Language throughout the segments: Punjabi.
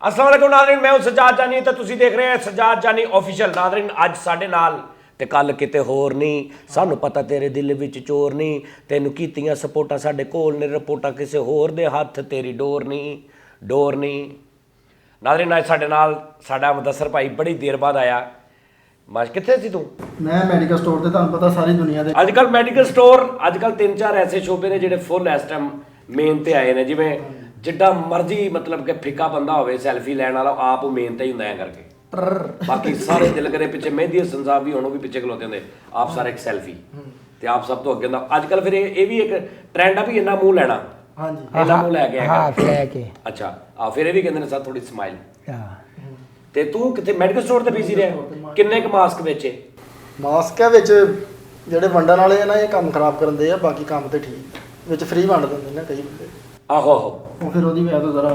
अस्सलाम वालेकुम नाज़रीन, मैं हूं सज्जाद जानी तो तुसीं देख रहे हैं सज्जाद जानी ऑफिशियल। नाज़रीन अज साडे नाल ते कल किते होर नहीं, सानू पता तेरे दिल विच चोर नहीं, तेनू कीतियां सपोर्टां साडे कोल ने, रिपोर्टां किसे होर दे हत्थ, तेरी डोर नहीं। नाज़रीन अज साडे नाल साडा मुदस्सर भाई बड़ी देर बाद आया। माश कित्थे सी तू? मैं मैडिकल स्टोर ते तुहानू पता सारी दुनिया दे अजकल मैडिकल स्टोर अजकल 3-4 ऐसे शोबे ने जिहड़े फुल इस टाइम मेन ते आए ने, जिवें जिड्डा मर्जी मतलब कि फिक्का बंदा होवे सैल्फी लैण वाला आप मेन ते ही हुंदा है करके, बाकी सारे दिल करे पिछे मेहदी हसन साहब भी हुण भी पिछे खलोते हुंदे, आप सारे एक सैल्फी ते आप सब तो अगे हुंदा। अजकल फिर ये भी एक ट्रेंड आ भी इन्ना मूंह लैना। हाँ जी, इन्ना मूंह लैके हाँ लैके अच्छा आ फिर ये भी कहंदे ने साथ थोड़ी स्माइल। हाँ ते तू किथे मैडिकल स्टोर ते बिजी रहा? किन्ने क मास्क बेचे? ਮਾਸਕ ਹੈ ਵਿੱਚ ਜਿਹੜੇ ਵੰਡਣ ਵਾਲੇ ਆ ਨਾ ਇਹ ਕੰਮ ਖਰਾਬ ਕਰਦੇ ਆ, ਬਾਕੀ ਕੰਮ ਤੇ ਠੀਕ ਵਿੱਚ ਫ੍ਰੀ ਵੰਡ ਦਿੰਦੇ ਨੇ ਕਈ ਬੰਦੇ। ਆਹੋ ਆਹੋ ਉਹ ਫਿਰ ਉਹਦੀ ਵਜ੍ਹਾ ਤੋਂ ਜ਼ਰਾ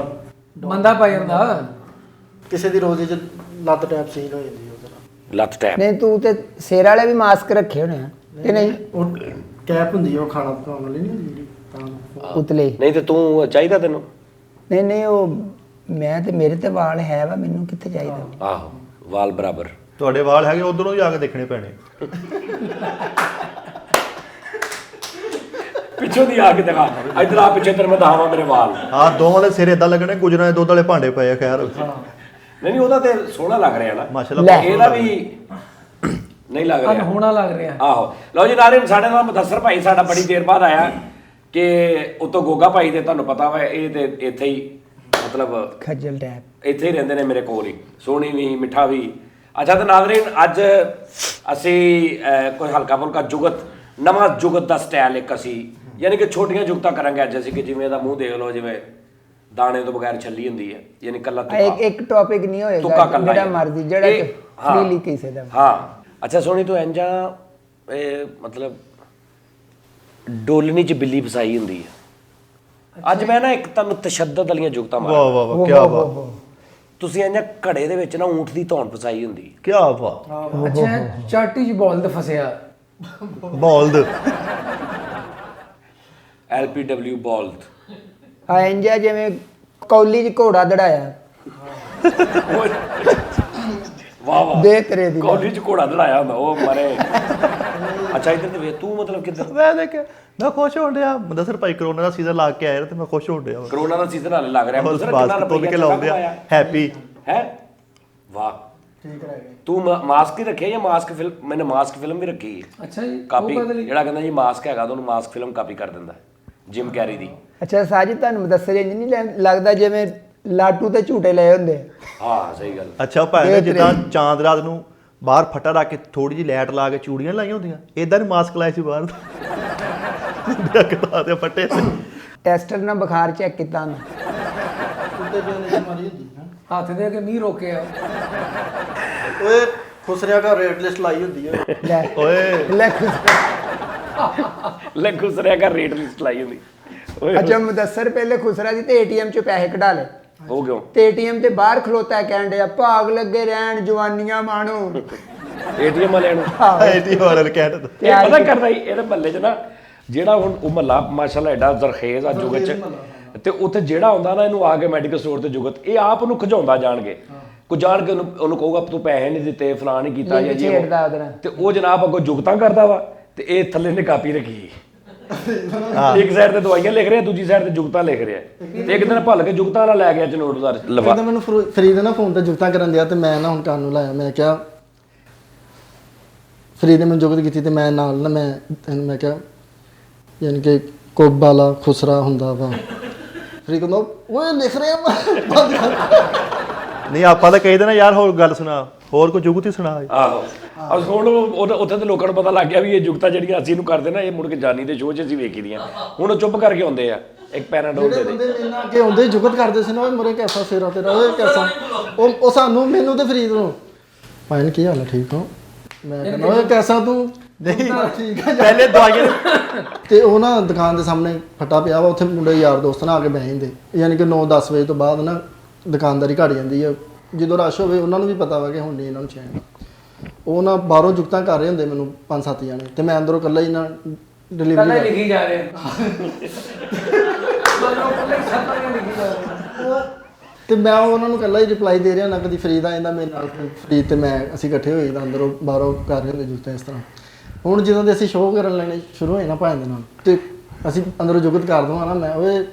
ਬੰਦਾ ਪੈ ਜਾਂਦਾ ਕਿਸੇ ਦੀ ਰੋਜ਼ੀ ਚ ਲੱਤ ਟੈਪ ਸੀਨ ਹੋ ਜਾਂਦੀ ਉਹ ਜ਼ਰਾ। ਲੱਤ ਟੈਪ ਨਹੀਂ ਤੂੰ ਤੇ ਸਿਰ ਵਾਲੇ ਵੀ ਮਾਸਕ ਰੱਖੇ ਹੋਣੇ ਆ ਕਿ ਨਹੀਂ? ਉਹ ਕੈਪ ਹੁੰਦੀ ਆ ਉਹ ਖਾਣਾ ਪਕਾਉਣ ਵਾਲੀ ਨਹੀਂ ਹੁੰਦੀ ਜਿਹੜੀ, ਤਾਂ ਉਤਲੇ ਨਹੀਂ ਤੇ ਤੂੰ ਚਾਹੀਦਾ ਤੈਨੂੰ? ਨਹੀਂ ਉਹ ਮੈਂ ਤੇ ਮੇਰੇ ਤੇ ਵਾਲ ਹੈ ਵਾ, ਮੈਨੂੰ ਕਿੱਥੇ ਚਾਹੀਦਾ? ਆਹੋ ਵਾਲ ਬਰਾਬਰ ਤੁਹਾਡੇ ਵਾਲ ਹੈਗੇ ਉਧਰੋਂ ਹੀ ਆ ਕੇ ਦੇਖਣੇ ਪੈਣੇ। ਪਿੱਛੋਂ ਦੀ ਆ ਕੇ ਦਿਖਾ, ਇਧਰ ਆ ਪਿੱਛੇ ਤੇਰੇ ਮੈਂ ਦਿਖਾਵਾਂ ਮੇਰੇ ਵਾਲ। ਆਹ ਦੋਵਾਂ ਦੇ ਸਿਰ ਇਦਾਂ ਲੱਗਣੇ ਗੁਜਰਾਂ ਦੇ ਦੁੱਧ ਵਾਲੇ ਭਾਂਡੇ ਪਏ ਆ। ਖੈਰ ਨਹੀਂ ਉਹਦਾ ਤੇ ਸੋਹਣਾ ਲੱਗ ਰਿਹਾ ਨਾ ਮਾਸ਼ਾਅੱਲਾ। ਇਹਦਾ ਵੀ ਨਹੀਂ ਲੱਗ ਰਿਹਾ, ਹੋਣਾ ਲੱਗ ਰਿਹਾ। ਆਹੋ ਲਓ ਜੀ ਨਾਜ਼ਰੀਨ, ਸਾਡੇ ਨਾਲ ਮੁਦੱਸਰ ਭਾਈ ਸਾਡਾ ਬੜੀ ਦੇਰ ਬਾਅਦ ਆਇਆ ਕਿ ਉਤੋਂ ਗੋਗਾ ਭਾਈ ਤੇ ਤੁਹਾਨੂੰ ਪਤਾ ਵਾ ਇਹ ਤੇ ਇੱਥੇ ਹੀ ਮਤਲਬ ਖੱਜਲ ਟੈਪ ਇੱਥੇ ਹੀ ਰਹਿੰਦੇ ਨੇ ਮੇਰੇ ਕੋਲ ਹੀ, ਸੋਹਣੀ ਵੀ ਮਿੱਠਾ ਵੀ। ਅੱਛਾ ਤੇ ਨਾਜ਼ਰੀਨ ਅੱਜ ਅਸੀਂ ਕੋਈ ਹਲਕਾ ਫੁਲਕਾ ਜੁਗਤ, ਨਵਾਂ ਜੁਗਤ ਦਾ ਸਟਾਈਲ ਇੱਕ ਅਸੀਂ ਯਾਨੀ ਕਿ ਛੋਟੀਆਂ ਜੁਗਤਾਂ ਕਰਾਂਗੇ ਅੱਜ ਅਸੀਂ, ਕਿ ਜਿਵੇਂ ਇਹਦਾ ਮੂੰਹ ਦੇਖ ਲਓ, ਜਿਵੇਂ ਦਾਣੇ ਤੋਂ ਬਗੈਰ ਛੱਲੀ ਹੁੰਦੀ ਹੈ, ਯਾਨੀ ਕੱਲਾ ਇੱਕ ਟੌਪਿਕ ਨਹੀਂ ਹੋਏਗਾ ਜਿਹੜਾ ਮਰਜ਼ੀ ਜਿਹੜਾ ਫ੍ਰੀਲੀ ਕਿਸੇ ਦਾ। ਹਾਂ ਅੱਛਾ ਸੋਹਣੀ ਤੂੰ ਇੰਜਾ ਮਤਲਬ ਡੋਲਣੀ ਚ ਬਿੱਲੀ ਫਸਾਈ ਹੁੰਦੀ ਹੈ। ਅੱਜ ਮੈਂ ਨਾ ਇੱਕ ਤੁਹਾਨੂੰ ਤਸ਼ੱਦਦ ਵਾਲੀਆਂ ਜੁਗਤਾਂ ਵਾਹ ਵਾਹ ਵਾਹ, ਕੀ ਬਾਤ। ਤੁਸੀਂ ਇੰਜਾ ਘੜੇ ਦੇ ਵਿੱਚ ਨਾ ਊਂਠ ਦੀ ਧੌਣ ਫਸਾਈ ਹੁੰਦੀ, ਕੀ ਬਾਤ। ਅੱਛਾ ਚਾਟੀ ਚ ਬੋਲ ਤੇ ਫਸਿਆ ਬੋਲਦ LPW ਬੋਲਦ ਇੰਜਾ ਜਿਵੇਂ ਕੌਲੀ 'ਚ ਘੋੜਾ ਦੜਾਇਆ। ਵਾਹ ਵਾਹ ਦੇ ਤੇਰੇ ਦੀ ਕੌਲੀ ਚ ਘੋੜਾ ਦੜਾਇਆ ਹੁੰਦਾ ਉਹ ਮਾਰੇ। ਅੱਛਾ ਇੱਧਰ ਤੇ ਵੇਖ ਤੂੰ ਮਤਲਬ ਕਿੱਧਰ? ਮੈਂ ਦੇਖ ਮੈਂ ਖੁਸ਼ ਹੋਣ ਡਿਆ। ਮੁਦੱਸਰ ਭਾਈ ਕਰੋਨਾ ਦਾ ਸੀਜ਼ਨ ਲਾ ਕੇ ਆਇਆ ਤੇ ਮੈਂ ਖੁਸ਼ ਹੋਣ ਡਿਆ। ਕਰੋਨਾ ਦਾ ਸੀਜ਼ਨ ਹਾਲੇ ਲੱਗ ਰਿਹਾ। ਬਸ ਤੋੜ ਕੇ ਲਾਉਂਦੇ ਆ ਹੈਪੀ ਹੈ। ਵਾਹ ਠੀਕ ਰਹਿ ਗਏ। ਤੂੰ ਮਾਸਕ ਹੀ ਰੱਖਿਆ ਜਾਂ ਮਾਸਕ ਫਿਲਮ? ਮੈंने ਮਾਸਕ ਫਿਲਮ ਵੀ ਰੱਖੀ ਹੈ ਅੱਛਾ ਜੀ ਕਾਪੀ, ਜਿਹੜਾ ਕਹਿੰਦਾ ਜੀ ਮਾਸਕ ਹੈਗਾ ਤਾਂ ਉਹਨੂੰ ਮਾਸਕ ਫਿਲਮ ਕਾਪੀ ਕਰ ਦਿੰਦਾ ਜਿਮ ਕੈਰੀ ਦੀ। ਅੱਛਾ ਸਾਜੀ ਤੁਹਾਨੂੰ ਦੱਸਿਆ ਇੰਜ ਨਹੀਂ ਲੱਗਦਾ ਜਿਵੇਂ ਲਾਟੂ ਤੇ ਝੂਟੇ ਲਏ ਹੁੰਦੇ? ਹਾਂ ਸਹੀ ਗੱਲ। ਅੱਛਾ ਭਾਈ ਜਿੱਦਾਂ ਚਾਂਦ ਰਾਤ ਨੂੰ ਬਾਹਰ ਫੱਟਾ ਰੱਖ ਕੇ ਥੋੜੀ ਜਿਹੀ ਲਾਈਟ ਲਾ ਕੇ ਚੂੜੀਆਂ ਲਾਈਆਂ ਹੁੰਦੀਆਂ, ਇਦਾਂ ਨਹੀਂ ਮਾਸਕ ਲਾਇਆ ਸੀ ਬਾਹਰ ਦੇ ਫੱਟੇ ਤੇ। ਟੈਸਟਰ ਨਾਲ ਬੁਖਾਰ ਚੈੱਕ ਕੀਤਾ ਉਹਨੇ। ਉੱਤੇ ਜੋ ਨਹੀਂ ਮਾਰੀ ਹੁੰਦੀ ਹੈ ਹੱਥ ਦੇ ਕੇ ਮੀਂਹ ਰੋਕਿਆ। ਓਏ ਖੁਸਰਿਆ ਦਾ ਰੇਟ ਲਿਸਟ ਲਾਈ ਹੁੰਦੀ ਹੈ। ਲੈ ਓਏ ਲੈ ਲੈ ਖੁਸਰਿਆ ਕਰ ਰੇਟ ਲਿਸਟ ਲਾਈ ਹੁੰਦੀ। ਓਏ ਅੱਛਾ ਮੁਦੱਸਰ ਪਹਿਲੇ ਖੁਸਰਾ ਸੀ ਤੇ ATM 'ਚੋਂ ਪੈਸੇ ਕਢਾ ਲਏ ਉਹ ਕਿਉਂ? ਤੇ ATM ਤੇ ਬਾਹਰ ਖਲੋਤਾ ਕਹਿਣ ਡਿਆ ਭਾਗ ਲੱਗੇ ਰਹਿਣ ਜਵਾਨੀਆਂ ਮਾਣੋ। ATM ਵਾਲਿਆਂ ਨੂੰ ਆਈਟੀ ਵਾਲੇ ਕਹਿ ਇਹ ਪਤਾ ਕਰਦਾ ਹੀ ਇਹਦੇ ਮਹੱਲੇ 'ਚ ਨਾ, ਜਿਹੜਾ ਹੁਣ ਉਹ ਮਹੱਲਾ ਮਾਸ਼ਾਅੱਲਾ ਐਡਾ ਜ਼ਰਖੇਜ਼ ਆ ਜੁਗਤ 'ਚ, ਤੇ ਉੱਥੇ ਜਿਹੜਾ ਹੁੰਦਾ ਨਾ ਇਹਨੂੰ ਆ ਕੇ ਮੈਡੀਕਲ ਸਟੋਰ ਤੇ ਜੁਗਤ ਇਹ ਆਪ ਉਹਨੂੰ ਖਿਜਾਉਂਦਾ ਜਾਣਗੇ, ਕੋਈ ਜਾਣ ਕੇ ਉਹਨੂੰ ਕਹੂਗਾ ਤੂੰ ਪੈਸੇ ਨਹੀਂ ਦਿੱਤੇ ਫਲਾਂ ਨਹੀਂ ਕੀਤਾ ਜਾਂ ਜੀ ਛੇੜਦਾ ਉਹਦੇ ਨਾਲ। ਤੇ ਉਹ ਜਨਾਬ ਅੱਗੋਂ ਜੁਗਤਾਂ ਕਰਦਾ ਵਾ ਤੇ ਇਹ ਥੱਲੇ ਨੇ ਕਾਪੀ ਰੱਖੀ। ਇੱਕ ਸਾਈਡ ਤੇ ਦਵਾਈਆਂ ਲਿਖ ਰਿਹਾ, ਦੂਜੀ ਸਾਈਡ ਤੇ ਜੁਗਤਾਂ ਲਿਖ ਰਿਹਾ। ਤੇ ਇੱਕ ਦਿਨ ਭੱਲ ਕੇ ਜੁਗਤਾਂ ਵਾਲਾ ਲੈ ਗਿਆ ਚਨੋਟਦਾਰ ਲਵਾ। ਕਹਿੰਦਾ ਮੈਨੂੰ ਫਰੀਦ ਨਾ ਫੋਨ ਤੇ ਜੁਗਤਾਂ ਕਰਨ ਦਿਆ ਤੇ ਮੈਂ ਨਾ ਹੁਣ ਕੰਨ ਨੂੰ ਲਾਇਆ। ਮੈਂ ਕਿਹਾ ਫਰੀਦ ਨੇ ਮੈਨੂੰ ਜੁਗਤ ਕੀਤੀ ਤੇ ਮੈਂ ਨਾਲ ਨਾ ਮੈਂ ਕਿਹਾ ਯਾਨੀ ਕਿ ਕੋਬ ਵਾਲਾ ਖੁਸਰਾ ਹੁੰਦਾ ਵਾ। ਫਰੀਦ ਕਹਿੰਦਾ ਓਏ ਲਿਖ ਰਿਹਾ ਬੰਦ ਕਰ। ਨਹੀਂ ਆਪਾਂ ਤਾਂ ਕਹੀ ਦੇਣਾ ਯਾਰ ਹੋਰ ਗੱਲ ਸੁਣਾ, ਹੋਰ ਕੋਈ ਜੁਗਤ ਹੀ ਸੁਣਾ। ਆਹੋ ਅਸ ਹੁਣ ਉੱਥੇ ਤੇ ਲੋਕਾਂ ਨੂੰ ਪਤਾ ਲੱਗ ਗਿਆ ਵੀ ਇਹ ਜੁਗਤਾਂ ਜਿਹੜੀਆਂ ਅਸੀਂ ਨੂੰ ਕਰਦੇ ਨਾ ਇਹ ਮੁੜ ਕੇ ਜਾਨੀ ਦੇ ਸ਼ੋਅ 'ਚ ਅਸੀਂ ਵੇਖੀ ਦੀਆਂ। ਹੁਣ ਉਹ ਚੁੱਪ ਕਰਕੇ ਆਉਂਦੇ ਆ, ਇੱਕ ਪੈਰਾਡੋਲ ਦੇ ਦੇ। ਬੰਦੇ ਇਹਨਾਂ ਅੱਗੇ ਆਉਂਦੇ ਜੁਗਤ ਕਰਦੇ ਸੀ ਨਾ, ਓਏ ਮਰੇ ਕੈਸਾ ਸਿਰਾ ਤੇਰਾ, ਓਏ ਕੈਸਾ। ਉਹ ਸਾਨੂੰ ਮੈਨੂੰ ਤੇ ਫਰੀਦ ਨੂੰ ਭਾਈ ਕੀ ਹਾਲ ਹੈ, ਠੀਕ ਹੋ? ਮੈਂ ਕਹਿੰਦਾ ਓਏ ਕੈਸਾ ਤੂੰ? ਨਹੀਂ ਠੀਕ ਹੈ। ਪਹਿਲੇ ਦਵਾਈਆਂ ਤੇ ਉਹ ਨਾ ਦੁਕਾਨ ਦੇ ਸਾਹਮਣੇ ਫੱਟਾ ਪਿਆ ਵਾ, ਉੱਥੇ ਮੁੰਡੇ ਯਾਰ ਦੋਸਤ ਨਾਲ ਆ ਕੇ ਬਹਿ ਜਾਂਦੇ, ਯਾਨੀ ਕਿ 9-10 ਵਜੇ ਤੋਂ ਬਾਅਦ ਨਾ ਦੁਕਾਨਦਾਰੀ ਘਟ ਜਾਂਦੀ ਹੈ। ਜਦੋਂ ਰਸ਼ ਹੋਵੇ ਉਹਨਾਂ ਨੂੰ ਵੀ ਪਤਾ ਵਾ ਕਿ ਹੁਣ ਨਹੀਂ ਇਹਨਾਂ ਨੂੰ ਚੈਨ। ਉਹ ਨਾ ਬਾਹਰੋਂ ਜੁਗਤਾਂ ਕਰ ਰਹੇ ਹੁੰਦੇ ਮੈਨੂੰ 5-7 ਜਾਣੇ, ਤੇ ਮੈਂ ਅੰਦਰੋਂ ਇਕੱਲਾ ਹੀ ਨਾ ਡਿਲੀਵਰੀ ਲਿਖੀ ਜਾ ਰਹੇ। ਤੇ ਮੈਂ ਉਹਨਾਂ ਨੂੰ ਇਕੱਲਾ ਹੀ ਰਿਪਲਾਈ ਦੇ ਰਿਹਾ ਨਾ, ਕਦੀ ਫਰੀਦ ਆ ਜਾਂਦਾ ਮੇਰੇ ਨਾਲ, ਫਰੀਦ ਤੇ ਮੈਂ ਅਸੀਂ ਇਕੱਠੇ ਹੋਏ ਤਾਂ ਅੰਦਰੋਂ ਬਾਹਰੋਂ ਕਰ ਰਹੇ ਹੁੰਦੇ ਜੁਗਤਾਂ ਇਸ ਤਰ੍ਹਾਂ। ਹੁਣ ਜਦੋਂ ਦੇ ਅਸੀਂ ਸ਼ੋਅ ਕਰਨ ਲੈਣੇ ਸ਼ੁਰੂ ਹੋਏ ਨਾ ਭਾਂ ਦੇ ਨਾਲ, ਤੇ ਅਸੀਂ ਅੰਦਰੋਂ ਜੁਗਤ ਕਰ ਦਵਾਂ ਨਾ ਮੈਂ ਓਏ,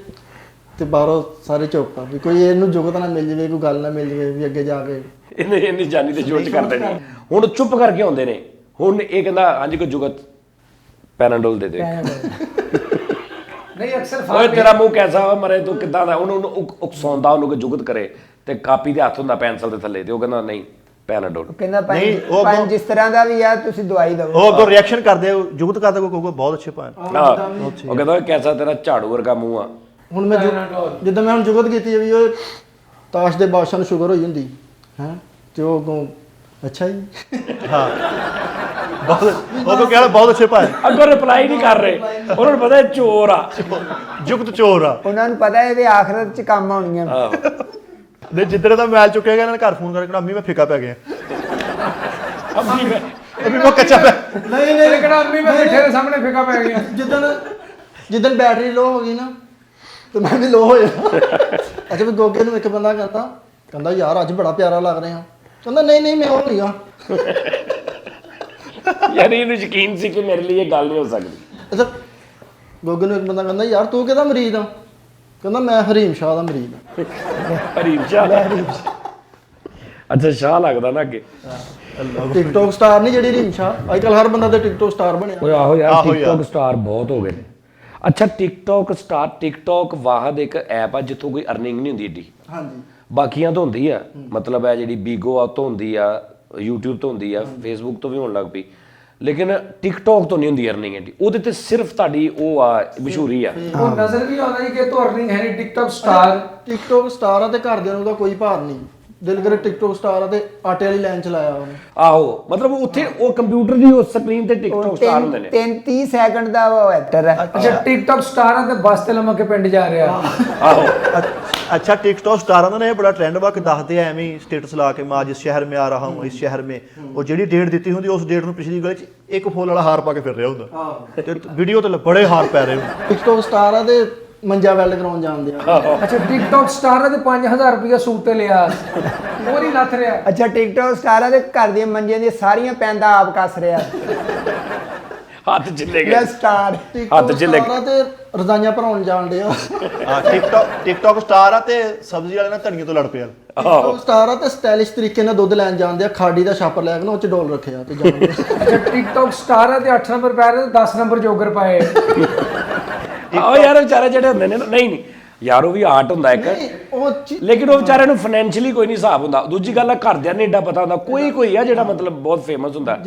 ਤੇ ਬਾਹਰੋਂ ਸਾਰੇ ਚੁੱਪ ਆ ਵੀ ਕੋਈ ਇਹਨੂੰ ਜੁਗਤ ਨਾ ਮਿਲ ਜਾਵੇ, ਕੋਈ ਗੱਲ ਨਾ ਮਿਲ ਜਾਵੇ ਵੀ ਅੱਗੇ ਜਾ ਕੇ ਇਹਨੇ ਜਾਨੀ ਤੇ ਜੁਗਤ ਕਰਦੇ ਨੇ। ਹੁਣ ਚੁੱਪ ਕਰਕੇ ਆਉਂਦੇ ਨੇ। ਹੁਣ ਇਹ ਕਹਿੰਦਾ ਹਾਂਜੀ ਕੋਈ ਜੁਗਤ ਪੈਰਾਡੋਲ ਦੇ ਦੇ। ਨਹੀਂ ਅਕਸਰ ਓਏ ਤੇਰਾ ਮੂੰਹ ਕੈਸਾ ਵਾ ਮਰੇ ਤੂੰ ਕਿੱਦਾਂ ਦਾ, ਉਹਨੂੰ ਉਕਸਾਉਂਦਾ ਉਹਨੂੰ ਕਿ ਜੁਗਤ ਕਰੇ, ਤੇ ਕਾਪੀ ਦੇ ਹੱਥ ਹੁੰਦਾ ਪੈਨਸਲ ਦੇ ਥੱਲੇ, ਤੇ ਉਹ ਕਹਿੰਦਾ ਨਹੀਂ ਪੈਰਾਡੋਲ। ਕਹਿੰਦਾ ਨਹੀਂ, ਉਹ ਪੰਜ ਜਿਸ ਤਰ੍ਹਾਂ ਦਾ ਵੀ ਆ ਤੁਸੀਂ ਦਵਾਈ ਦਿਓ। ਉਹ ਅੱਗੋਂ ਰਿਐਕਸ਼ਨ ਕਰਦੇ ਹੋ, ਜੁਗਤ ਕਰਦਾ ਕੋਈ ਕਹੂਗਾ ਬਹੁਤ ਅੱਛੇ ਭਾਂ। ਉਹ ਕਹਿੰਦਾ ਓਏ ਕੈਸਾ ਤੇਰਾ ਝਾੜੂ ਵਰਗਾ ਮੂੰਹ ਆ। ਹੁਣ ਮੈਂ ਜਿੱਦਾਂ ਮੈਂ ਹੁਣ ਜੁਗਤ ਕੀਤੀ ਵੀ ਉਹ ਤਾਸ਼ ਦੇ ਬਾਦਸ਼ਾਹ ਨੂੰ ਸ਼ੂਗਰ ਹੋਈ ਹੁੰਦੀ ਹੈ, ਤੇ ਉਹ ਅੱਗੋਂ ਅੱਛਾ ਜੀ ਹਾਂ ਬਹੁਤ, ਉਹ ਤਾਂ ਕਹਿੰਦਾ ਬਹੁਤ ਅੱਛੇ ਭਾਂ, ਅੱਗੋਂ ਰਿਪਲਾਈ ਨਹੀਂ ਕਰ ਰਹੇ, ਉਹਨਾਂ ਨੂੰ ਪਤਾ ਇਹ ਚੋਰ ਆ, ਜੁਗਤ ਚੋਰ ਆ। ਉਹਨਾਂ ਨੂੰ ਪਤਾ ਇਹਦੇ ਆਖਰਤ ਚ ਕੰਮ ਆਉਣੀਆਂ। ਦੇ ਜਿੱਦਣ ਦਾ ਮੈਚ ਚੁੱਕੇਗਾ ਇਹਨਾਂ ਨੇ ਘਰ ਫੋਨ ਕਰਕੇ ਅੰਮੀ ਮੈਂ ਫਿੱਕਾ ਪੈ ਗਿਆ, ਅੰਮੀ ਮੈਂ ਕੱਚਾ ਪੈ। ਨਹੀਂ ਤੇਰੇ ਕਿਹੜਾ ਅੰਮੀ ਮੈਂ ਮਿੱਠੇ ਦੇ ਸਾਹਮਣੇ ਫਿੱਕਾ ਪੈ ਗਿਆ। ਜਿੱਦਣ ਬੈਟਰੀ ਲੋ ਹੋ ਗਈ ਨਾ, ਤੇ ਮੈਂ ਵੀ ਲੋ ਹੋਇਆ। ਅੱਛਾ ਵੀ ਗੋਗੇ ਨੂੰ ਇੱਕ ਬੰਦਾ ਕਹਿੰਦਾ ਯਾਰ ਅੱਜ ਬੜਾ ਪਿਆਰਾ ਲੱਗ ਰਿਹਾ, ਕਹਿੰਦਾ ਨਹੀਂ ਮੈਂ ਉਹ ਨਹੀਂ ਆ। ਯਾਰ ਇਹਨੂੰ ਯਕੀਨ ਸੀ ਕਿ ਮੇਰੇ ਲਈ ਇਹ ਗੱਲ ਨਹੀਂ ਹੋ ਸਕਦੀ। ਅੱਛਾ ਗੋਗੇ ਨੂੰ ਇੱਕ ਬੰਦਾ ਕਹਿੰਦਾ ਯਾਰ ਤੂੰ ਕਿਹਦਾ ਮਰੀਜ਼ ਆ, ਕਹਿੰਦਾ ਮੈਂ ਹਰੀਮ ਸ਼ਾਹ ਦਾ ਮਰੀਜ਼ ਆ। ਹਰੀਮ ਸ਼ਾਹ, ਅੱਛਾ ਸ਼ਾਹ ਲੱਗਦਾ ਨਾ ਅੱਗੇ। ਟਿਕਟੋਕ ਸਟਾਰ ਨਹੀਂ ਜਿਹੜੀ ਹਰੀਮ ਸ਼ਾਹ, ਅੱਜ ਕੱਲ ਹਰ ਬੰਦਾ ਤੇ ਟਿਕਟੋਕ ਸਟਾਰ ਬਣਿਆ। ਓਏ ਆਹੋ ਯਾਰ ਟਿਕਟੋਕ ਸਟਾਰ ਬਹੁਤ ਹੋ ਗਏ ਨੇ। ਅੱਛਾ ਟਿਕਟੋਕ ਸਟਾਰ, ਟਿਕਟੋਕ ਵਾਹਦ ਇੱਕ ਐਪ ਆ ਜਿੱਥੋਂ ਕੋਈ ਅਰਨਿੰਗ ਨਹੀਂ ਹੁੰਦੀ ਏਡੀ। ਹਾਂਜੀ ਬਾਕੀਆਂ ਤੋਂ ਹੁੰਦੀ ਆ, ਮਤਲਬ ਹੈ ਜਿਹੜੀ ਬੀਗੋ ਆ ਤੋਂ ਹੁੰਦੀ ਆ, YouTube ਤੋਂ ਹੁੰਦੀ ਆ, Facebook ਤੋਂ ਵੀ ਹੋਣ ਲੱਗ ਪਈ, ਲੇਕਿਨ ਟਿਕਟੋਕ ਤੋਂ ਨਹੀਂ ਹੁੰਦੀ ਅਰਨਿੰਗ ਏਡੀ। ਉਹਦੇ ਤੇ ਸਿਰਫ ਤੁਹਾਡੀ ਉਹ ਆ ਮਸ਼ਹੂਰੀ ਆ। ਉਹ ਨਜ਼ਰ ਵੀ ਆਉਂਦਾ ਜੀ ਕਿ ਤੂੰ ਅਰਨਿੰਗ ਹੈ ਨਹੀਂ ਟਿਕਟੌਕ ਸਟਾਰ। ਟਿਕਟੋਕ ਸਟਾਰ ਆ ਤੇ ਘਰਦਿਆਂ ਨੂੰ ਉਹਦਾ ਕੋਈ ਭਾਰ ਨਹੀਂ, ਦਿਲ ਕਰੇ ਟਿਕਟੋਕ ਸਟਾਰ ਆ ਤੇ ਆਟੇ ਵਾਲੀ ਲਾਈਨ ਚਲਾਇਆ ਉਹਨੇ। ਆਹੋ ਮਤਲਬ ਉੱਥੇ ਉਹ ਕੰਪਿਊਟਰ ਦੀ ਉਸ ਸਕਰੀਨ ਤੇ ਟਿਕਟੋਕ ਸਟਾਰ ਹੁੰਦੇ ਨੇ। 30 ਸੈਕਿੰਡ ਦਾ ਉਹ ਐਕਟਰ ਹੈ। ਅੱਛਾ ਟਿਕਟੌਕ ਸਟਾਰ ਆ ਤੇ ਬੱਸ ਤੇ ਲੰਮਾ ਕੇ ਪਿੰਡ ਜਾ ਰਿਹਾ। ਆਹੋ अच्छा टिकटॉक स्टारों का ये बड़ा ट्रेंड वा कि दसते हैं एवं स्टेटस ला के मैं आज इस शहर में आ रहा हूँ, इस शहर में वो जी डेट दी होंगी उस डेट में पिछली गली एक फुल वाला हार पा के फिर रहा होंगे, तो वीडियो तो बड़े हार पै रहे हो। ਟਿਕਟੋਕ ਸਟਾਰ ਆ ਤੇ ਮੰਜਾ ਵੈਲਡ ਕਰਾਉਣ ਜਾਂਦੇ ਆ। ਅੱਛਾ ਟਿਕਟੌਕ ਸਟਾਰ ਆ ਤੇ 5000 ਰੁਪਇਆ ਸੂਟ ਤੇ ਲਿਆ, ਹੋਰ ਹੀ ਲੱਥ ਰਿਹਾ। ਅੱਛਾ ਟਿਕਟੋਕ ਸਟਾਰ ਆ ਤੇ ਘਰ ਦੀਆਂ ਮੰਜੀਆਂ ਦੀਆਂ ਸਾਰੀਆਂ ਪੈਂਦਾ ਆਪ ਕੱਸ ਰਿਹਾ। ਹੱਥ ਚਿੱਲੇ ਯਾ ਗਏ। ਸਟਾਰ ਟਿਕਟੋਕ ਸਟਾਰ ਆ ਤੇ ਰਜ਼ਾਈਆਂ ਭਰਾਉਣ ਜਾਂਦੇ ਆ। हाँ टिकटॉक स्टार आ ते सब्जी वाले ना धनिया तो लड़ पे। ਟਿਕਟੋਕ ਸਟਾਰ ਆ ਤੇ ਸਟਾਈਲਿਸ਼ ਤਰੀਕੇ ਨਾਲ ਦੁੱਧ ਲੈਣ ਜਾਂਦੇ ਆ, ਖਾੜੀ ਦਾ ਛਾਪਰ ਲੈ ਕੇ ਨਾ ਉਹ ਚ ਡੋਲ ਰੱਖਿਆ ਤੇ ਜਾਂਦੇ ਆ। ਅੱਛਾ ਟਿਕਟੌਕ ਸਟਾਰ ਆ ਤੇ 8 ਨੰਬਰ ਪੈ ਰਹੇ ਤੇ 10 ਨੰਬਰ ਜੋਗਰ ਪਾਏ। ਆਹੋ ਯਾਰ ਵਿਚਾਰੇ ਜਿਹੜੇ ਹੁੰਦੇ ਨੇ ਨਾ, ਨਹੀਂ ਯਾਰ ਉਹ ਵੀ ਆਰਟ ਹੁੰਦਾ ਇੱਕ, ਉਹ ਲੇਕਿਨ ਉਹ ਵਿਚਾਰਿਆਂ ਨੂੰ ਫਾਈਨੈਂਸ਼ੀਅਲੀ ਕੋਈ ਨਹੀਂ ਹਿਸਾਬ ਹੁੰਦਾ। ਦੂਜੀ ਗੱਲ ਆ ਘਰਦਿਆਂ ਨੂੰ ਏਡਾ ਪਤਾ ਹੁੰਦਾ, ਕੋਈ ਆ ਜਿਹੜਾ ਮਤਲਬ ਬਹੁਤ ਫੇਮਸ ਹੁੰਦਾ।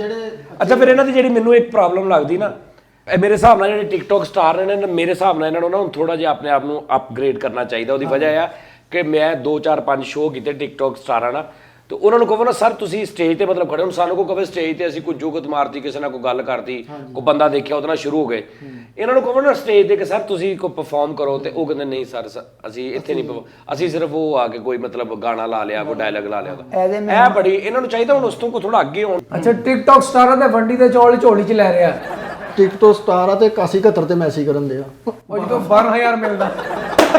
ਅੱਛਾ ਫਿਰ ਇਹਨਾਂ ਦੀ ਜਿਹੜੀ ਮੈਨੂੰ ਇੱਕ ਪ੍ਰੋਬਲਮ ਲੱਗਦੀ ਨਾ, ਇਹ ਮੇਰੇ ਹਿਸਾਬ ਨਾਲ ਜਿਹੜੇ ਟਿਕਟੋਕ ਸਟਾਰ ਨੇ, ਮੇਰੇ ਹਿਸਾਬ ਨਾਲ ਇਹਨਾਂ ਨੂੰ ਨਾ ਹੁਣ ਥੋੜਾ ਜਿਹਾ ਆਪਣੇ ਆਪ ਨੂੰ ਅਪਗ੍ਰੇਡ ਕਰਨਾ ਚਾਹੀਦਾ। ਉਹਦੀ ਵਜ੍ਹਾ ਆ ਕਿ ਮੈਂ 2 4 5 ਸ਼ੋਅ ਕੀਤੇ ਟਿਕਟੋਕ ਸਟਾਰਾਂ ਨਾਲ, ਤੇ ਉਹਨਾਂ ਨੂੰ ਕਹੋ ਨਾ ਸਰ ਤੁਸੀਂ ਸਟੇਜ ਤੇ ਮਤਲਬ ਖੜੇ ਹੋ, ਸਾਨੂੰ ਕੋ ਕਹੇ ਸਟੇਜ ਤੇ ਅਸੀਂ ਕੋਈ ਜੁਗਤ ਮਾਰਤੀ, ਕਿਸੇ ਨਾਲ ਕੋਈ ਗੱਲ ਕਰਤੀ, ਕੋਈ ਬੰਦਾ ਦੇਖਿਆ ਉਹਦੇ ਨਾਲ ਸ਼ੁਰੂ ਹੋ ਗਏ। ਇਹਨਾਂ ਨੂੰ ਕਹੋ ਨਾ ਸਟੇਜ ਤੇ ਕਿ ਸਰ ਤੁਸੀਂ ਕੋਈ ਪਰਫਾਰਮ ਕਰੋ, ਤੇ ਉਹ ਕਹਿੰਦੇ ਨਹੀਂ ਸਰ ਅਸੀਂ ਇੱਥੇ ਨਹੀਂ ਅਸੀਂ ਸਿਰਫ ਉਹ ਆ ਕੇ ਕੋਈ ਮਤਲਬ ਗਾਣਾ ਲਾ ਲਿਆ, ਕੋਈ ਡਾਇਲੌਗ ਲਾ ਲਿਆ। ਇਹ ਬੜੀ ਇਹਨਾਂ ਨੂੰ ਚਾਹੀਦਾ ਹੁਣ ਉਸ ਤੋਂ ਥੋੜਾ ਅੱਗੇ ਹੋਣ। ਅੱਛਾ ਟਿਕਟੌਕ ਸਟਾਰ ਆ ਤੇ ਵੰਡੀ ਦੇ ਚੌਲ ਝੋਲੀ 'ਚ ਲੈ ਰਿਹਾ। ਟਿਕਟੋਕ ਸਟਾਰ ਆ ਤੇ 81 ਤੇ ਮੈਸੇਜ ਕਰਨ ਦੇ ਆ। ਉਹ ਜਦੋਂ 12000 ਮਿਲਦਾ।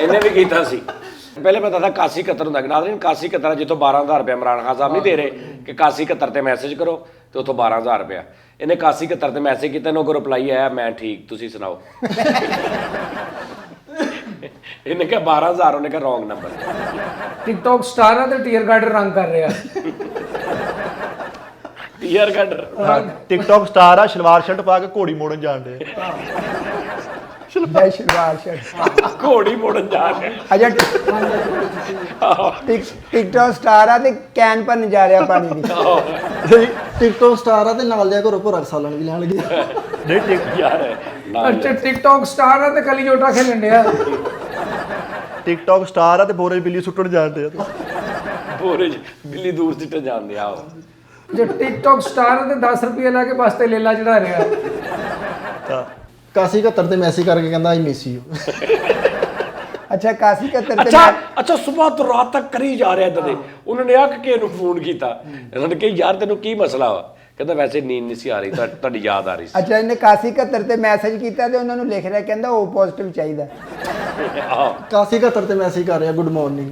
ਇਹਨੇ ਵੀ ਕੀਤਾ ਸੀ ਪਹਿਲੇ ਪਤਾ था 81 ਹੁੰਦਾ ਕਿ ਨਾਜ਼ਰੀਨ 81 ਜਿੱਥੋਂ 12000 ਰੁਪਇਆ ਇਮਰਾਨ ਖਾਨ ਸਾਹਿਬ ਨਹੀਂ ਦੇ ਰਹੇ ਕਿ 81 ਤੇ ਮੈਸੇਜ ਕਰੋ ਤੇ ਉੱਥੋਂ 12000 ਰੁਪਇਆ। ਇਹਨੇ 81 ਤੇ ਮੈਸੇਜ ਕੀਤਾ, ਇਹਨੂੰ ਕੋਈ ਰਿਪਲਾਈ ਆਇਆ ਮੈਂ ਠੀਕ ਤੁਸੀਂ ਸੁਣਾਓ। ਇਹਨੇ ਕਿਹਾ 12000, ਉਹਨੇ ਕਿਹਾ ਰੋਂਗ ਨੰਬਰ। ਟਿਕਟੌਕ ਸਟਾਰ ਆ ਤੇ ਟੀਅਰ ਗਾਰਡਰ ਰੰਗ ਕਰ ਰਿਹਾ। ਟੀਅਰ ਗਾਰਡਰ टिकटॉक स्टार आ शलवार शर्ट पा के घोड़ी मोड़न जान दे। ਸ਼ਲਵਾਰ ਸ਼ਰਟ ਘੋੜੀ ਮੋੜਨ ਜਾ ਰਿਹਾ। ਅੱਛਾ ਟਿਕਟੋਕ ਸਟਾਰ ਆ ਤੇ ਕੈਨ ਭਰਨ ਜਾ ਰਿਹਾ ਪਾਣੀ ਦੀ। ਟਿਕਟੋਕ ਸਟਾਰ ਆ ਤੇ ਨਾਲ ਲਿਆ ਘਰੋਂ ਭੁਰਕ ਸਾਲਣ ਵੀ ਲੈਣਗੇ। नहीं टिक ਯਾਰ ਅੱਛਾ ਟਿਕਟੌਕ ਸਟਾਰ ਆ ਤੇ ਕਲੀ ਜੋਟਾ ਖੇਲਣ ਡਿਆ। टिकटॉक स्टार आ ते बोरे बिल्ली सुट्टण जान दे। ਬੋਰੇ ਬਿੱਲੀ ਦੂਰ ਸਿੱਟ ਜਾਂਦੇ ਆ। ਜੇ ਟਿਕਟੌਕ ਸਟਾਰ ਆ ਤੇ 10 ਰੁਪਏ ਲਾ ਕੇ ਬਸ ਤੇ ਲੇਲਾ ਚੜਾ ਰਿਹਾ। 81 ਤੇ ਮੈਸੇਜ ਕਰਕੇ ਕਹਿੰਦਾ ਆਈ ਮਿਸ ਯੂ। ਅੱਛਾ 81 ਤੇ ਅੱਛਾ ਸਵੇਰ ਤੋਂ ਰਾਤ ਤੱਕ ਕਰੀ ਜਾ ਰਿਹਾ ਇਦਾਂ ਦੇ। ਉਹਨਾਂ ਨੇ ਆ ਕੇ ਇਹਨੂੰ ਫੋਨ ਕੀਤਾ, ਇਹਨਾਂ ਨੇ ਕਿਹਾ ਯਾਰ ਤੈਨੂੰ ਕੀ ਮਸਲਾ ਵਾ, ਕਹਿੰਦਾ ਵੈਸੇ ਨੀਂਦ ਨਹੀਂ ਸੀ ਆ ਰਹੀ, ਤੁਹਾਡੀ ਯਾਦ ਆ ਰਹੀ ਸੀ। ਅੱਛਾ, ਇਹਨੇ 8171 ਤੇ ਮੈਸੇਜ ਕੀਤਾ ਤੇ ਉਹਨਾਂ ਨੂੰ ਲਿਖ ਰਿਹਾ, ਕਹਿੰਦਾ ਉਹ ਪੋਜ਼ਿਟਿਵ ਚਾਹੀਦਾ। ਆਹੋ 8171 ਤੇ ਮੈਸੇਜ ਕਰ ਰਿਹਾ ਗੁੱਡ ਮਾਰਨਿੰਗ।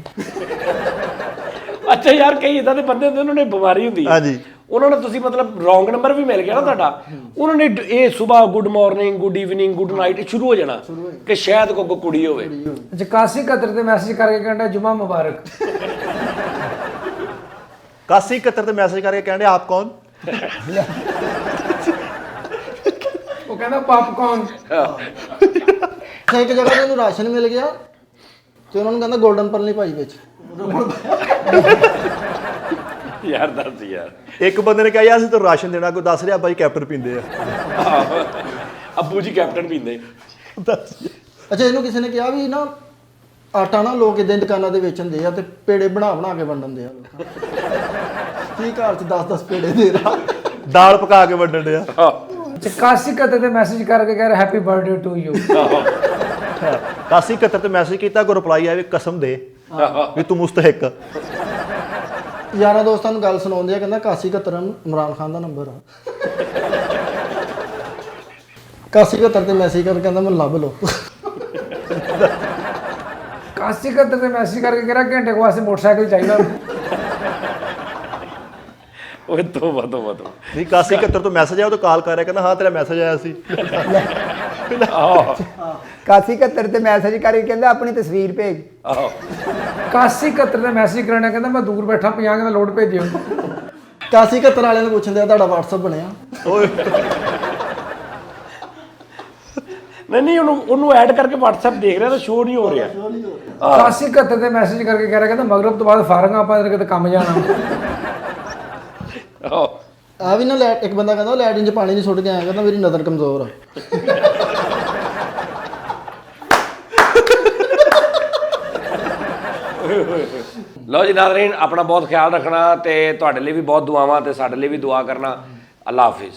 ਅੱਛਾ ਯਾਰ, ਕਈ ਇਦਾਂ ਦੇ ਬੰਦੇ ਹੁੰਦੇ ਉਹਨਾਂ ਨੂੰ ਬਿਮਾਰੀ ਹੁੰਦੀ ਹੈ, ਹਾਂਜੀ। ਉਹਨਾਂ ਨੂੰ ਤੁਸੀਂ ਮਤਲਬ ਰੋਂਗ ਨੰਬਰ ਵੀ ਮਿਲ ਗਿਆ ਨਾ ਤੁਹਾਡਾ, ਉਹਨਾਂ ਨੇ ਇਹ ਸਵੇਰ good morning, good evening, good night ਸ਼ੁਰੂ ਹੋ ਜਾਣਾ ਕਿ ਸ਼ਾਇਦ ਕੋਈ ਕੁੜੀ ਹੋਵੇ। ਅੱਛਾ 8171 ਤੇ ਮੈਸੇਜ ਕਰਕੇ ਕਹਿੰਦਾ ਜੁਮਾ ਮੁਬਾਰਕ। 8171 ਤੇ ਮੈਸੇਜ ਕਰਕੇ ਕਹਿੰਦੇ ਆਪ ਕੌਣ? ਉਹ ਕਹਿੰਦਾ ਪਾਪਕੌਰਨ। ਇੱਕ ਜਗ੍ਹਾ ਤੇ ਇਹਨੂੰ ਰਾਸ਼ਨ ਮਿਲ ਗਿਆ ਤੇ ਉਹਨਾਂ ਨੂੰ ਕਹਿੰਦਾ 골ਡਨ ਪਰਲ ਨਹੀਂ ਭਾਈ ਵਿੱਚ। ਯਾਰ ਦੱਸ ਯਾਰ, ਇੱਕ ਬੰਦੇ ਨੇ ਕਿਹਾ ਯਾਰ ਅਸੀਂ ਤਾਂ ਰਾਸ਼ਨ ਦੇਣਾ, ਕੋਈ ਦੱਸ ਰਿਹਾ ਬਾਈ ਕੈਪਟਨ ਪੀਂਦੇ ਆ। ਅੱਬੂ ਜੀ ਕੈਪਟਨ ਪੀਂਦੇ। ਅੱਛਾ, ਇਹਨੂੰ ਕਿਸੇ ਨੇ ਕਿਹਾ ਵੀ ਨਾ ਆਟਾ ਨਾ ਲੋਕ ਇਦਾਂ ਦੁਕਾਨਾਂ ਦੇ ਵੇਚਣਦੇ ਆ ਤੇ ਪੇੜੇ ਬਣਾ ਬਣਾ ਕੇ ਵੰਡਣਦੇ ਆ ਲੋਕਾਂ ਕੀ ਘਰ ਚ 10-10 ਪੇੜੇ ਦੇ ਰਹਾ, ਦਾਲ ਪਕਾ ਕੇ ਵੰਡਣ ਡਿਆ। ਅੱਛਾ 8171 ਤੇ ਮੈਸੇਜ ਕਰਕੇ ਕਹਿ ਰਿਹਾ ਹੈਪੀ ਬਰਥਡੇ ਟੂ ਯੂ। 8171 ਤੇ ਮੈਸੇਜ ਕੀਤਾ, ਕੋ ਰਿਪਲਾਈ ਆਇਆ ਵੀ ਕਸਮ ਦੇ ਵੀ ਤੂੰ ਮੁਸਤਹਿਕ। ਯਾਰਾਂ ਦੋਸਤਾਂ ਨੂੰ ਗੱਲ ਸੁਣਾਉਂਦੇ ਆ, ਕਹਿੰਦਾ 8171 ਇਮਰਾਨ ਖਾਨ ਦਾ ਨੰਬਰ ਆ। 8171 ਤੇ ਮੈਸੇਜ ਕਰ ਕਹਿੰਦਾ ਮੈਨੂੰ ਲੱਭ ਲਓ। 8171 ਤੇ ਮੈਸੇਜ ਕਰਕੇ ਕਹਿ ਰਿਹਾ ਘੰਟੇ ਵਾਸਤੇ ਮੋਟਰਸਾਈਕਲ ਚਾਹੀਦਾ। ਓਏ ਤੋਬਾ ਤੋਬਾ ਤੋਬਾ। ਨਹੀਂ 8171 ਤੋਂ ਮੈਸੇਜ ਆਇਆ, ਉਹ ਤੋਂ ਕਾਲ ਕਰ ਰਿਹਾ, ਕਹਿੰਦਾ ਹਾਂ ਤੇਰਾ ਮੈਸੇਜ ਆਇਆ ਸੀ। 8171 ਤੇ ਮੈਸੇਜ ਕਰਕੇ ਕਹਿੰਦਾ ਆਪਣੀ ਤਸਵੀਰ ਭੇਜ। ਆਹੋ 8171 ਤੇ ਮੈਸੇਜ ਕਰਨਾ, ਕਹਿੰਦਾ ਮੈਂ ਦੂਰ ਬੈਠਾ 50 ਦਾ ਲੋਡ ਭੇਜਿਓ। 8171 ਵਾਲਿਆਂ ਨੂੰ ਪੁੱਛਦੇ ਆ ਤੁਹਾਡਾ WhatsApp ਬਣਿਆ? ਓਏ ਨਹੀਂ ਉਹਨੂੰ ਐਡ ਕਰਕੇ WhatsApp ਦੇਖ ਰਿਹਾ ਤਾਂ ਸ਼ੋ ਨਹੀਂ ਹੋ ਰਿਹਾ। 8171 ਤੇ ਮੈਸੇਜ ਕਰਕੇ ਕਹਿ ਰਿਹਾ, ਕਹਿੰਦਾ ਮਗਰਬ ਤੋਂ ਬਾਅਦ ਫਾਰਗ ਆਪਾਂ ਇਹਦੇ ਕਿਤੇ ਕੰਮ ਜਾਣਾ। ਆਹੋ ਆ ਵੀ ਨਾ ਲੈਟ, ਇੱਕ ਬੰਦਾ ਕਹਿੰਦਾ ਲੈਟਰਿਨ 'ਚ ਪਾਣੀ ਨਹੀਂ ਸੁੱਟ ਕੇ ਆਇਆ, ਕਹਿੰਦਾ ਮੇਰੀ ਨਜ਼ਰ ਕਮਜ਼ੋਰ ਆ। ਲਓ ਜੀ ਨਾਜ਼ਰੀਨ, ਆਪਣਾ ਬਹੁਤ ਖਿਆਲ ਰੱਖਣਾ ਤੇ ਤੁਹਾਡੇ ਲਈ ਵੀ ਬਹੁਤ ਦੁਆਵਾਂ ਤੇ ਸਾਡੇ ਲਈ ਵੀ ਦੁਆ ਕਰਨਾ। ਅੱਲਾ ਹਾਫਿਜ਼।